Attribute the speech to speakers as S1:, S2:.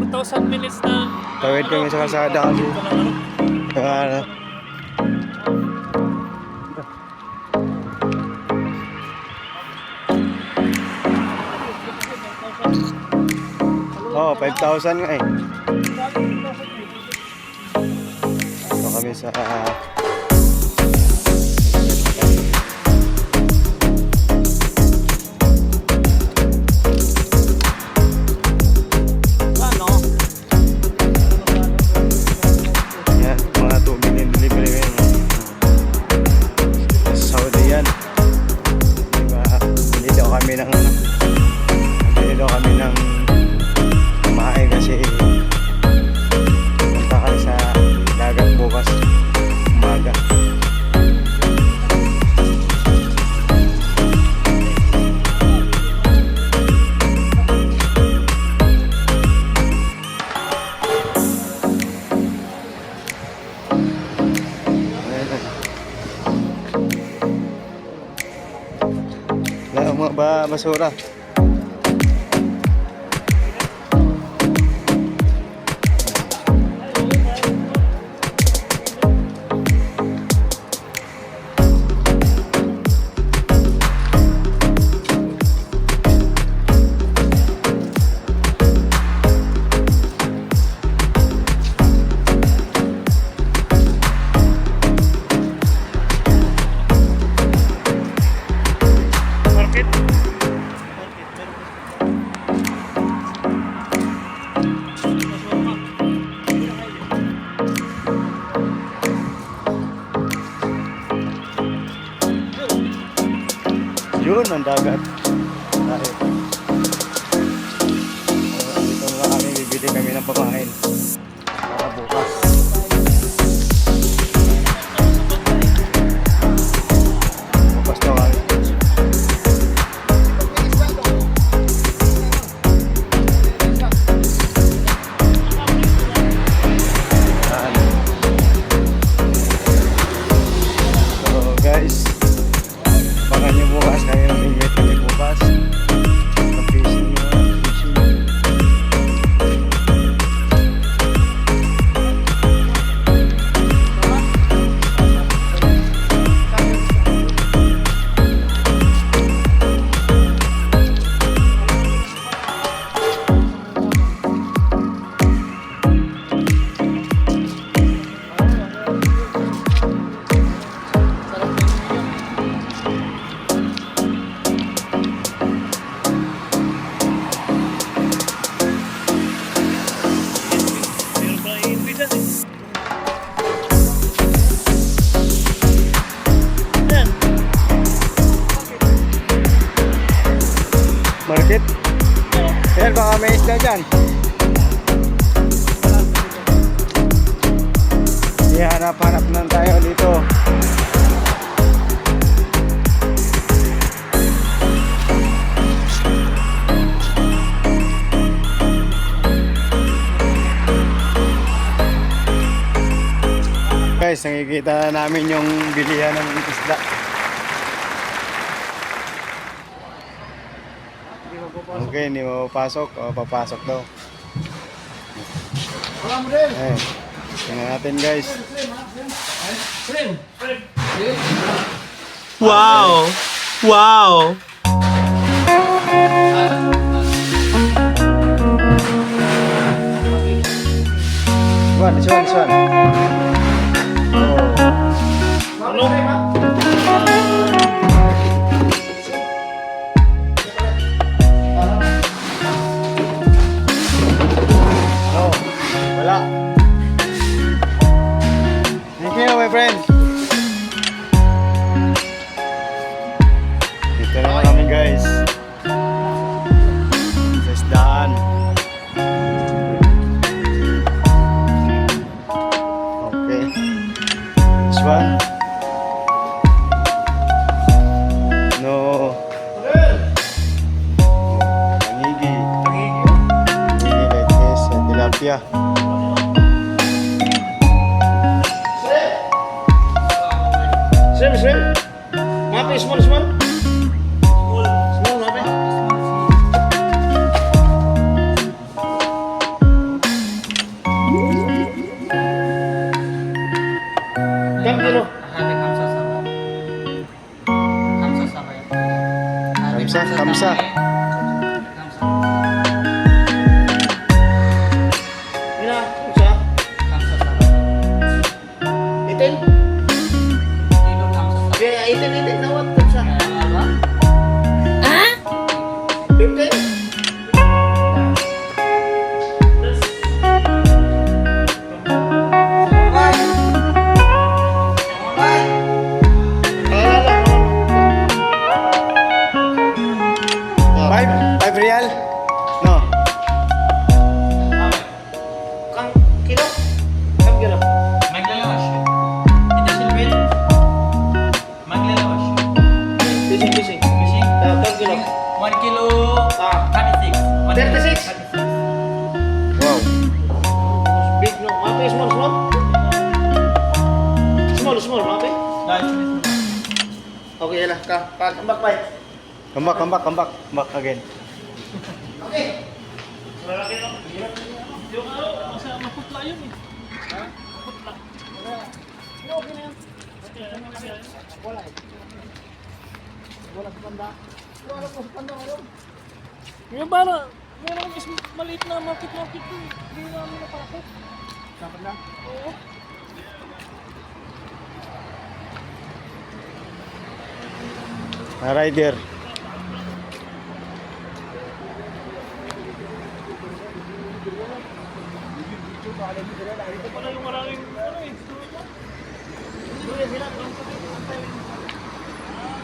S1: 4,000 minutes na.
S2: Tawid kami sa kalsada kasi. Ano? Oh, 5,000 nga eh. Ito kami sa basura. Yun ang dagat. Dito na kami, bibili kami ng pamain para bukas. Bukas na kami. So guys, baka nyo bukas kayo ng invite kami bukas ng fishing. Market? Ayan, baka may isda dyan. Hanap-hanap lang tayo dito. Guys, nakikita namin yung bilihan ng isda. Okay, hindi mapapasok. O, papasok daw. Eh, tingnan natin guys.
S1: Wow! Wow!
S2: This one. Oh, wala. Thank you, my friend. Dito na kami guys. Sa isdaan. Okay. This one. No. Tangigi like this. Tilapia.
S3: Shrimp. Mapi, small. Small, mapi. Okay, yan lang. Come back, bye.
S2: Come back again.
S3: Okay.
S1: Yung ano, maputla yun eh. Ha? Maputla. Okay na yan.
S3: Wala eh. Wala sa panda. Wala sa panda ngayon.
S1: Yung para, meron is maliit na market ko. Hindi namin napakit.
S3: Dapat na?
S1: Oo.
S2: Na rider.
S1: Ito pala yung maraming ano eh.
S3: Doon yan sila.
S1: Ah,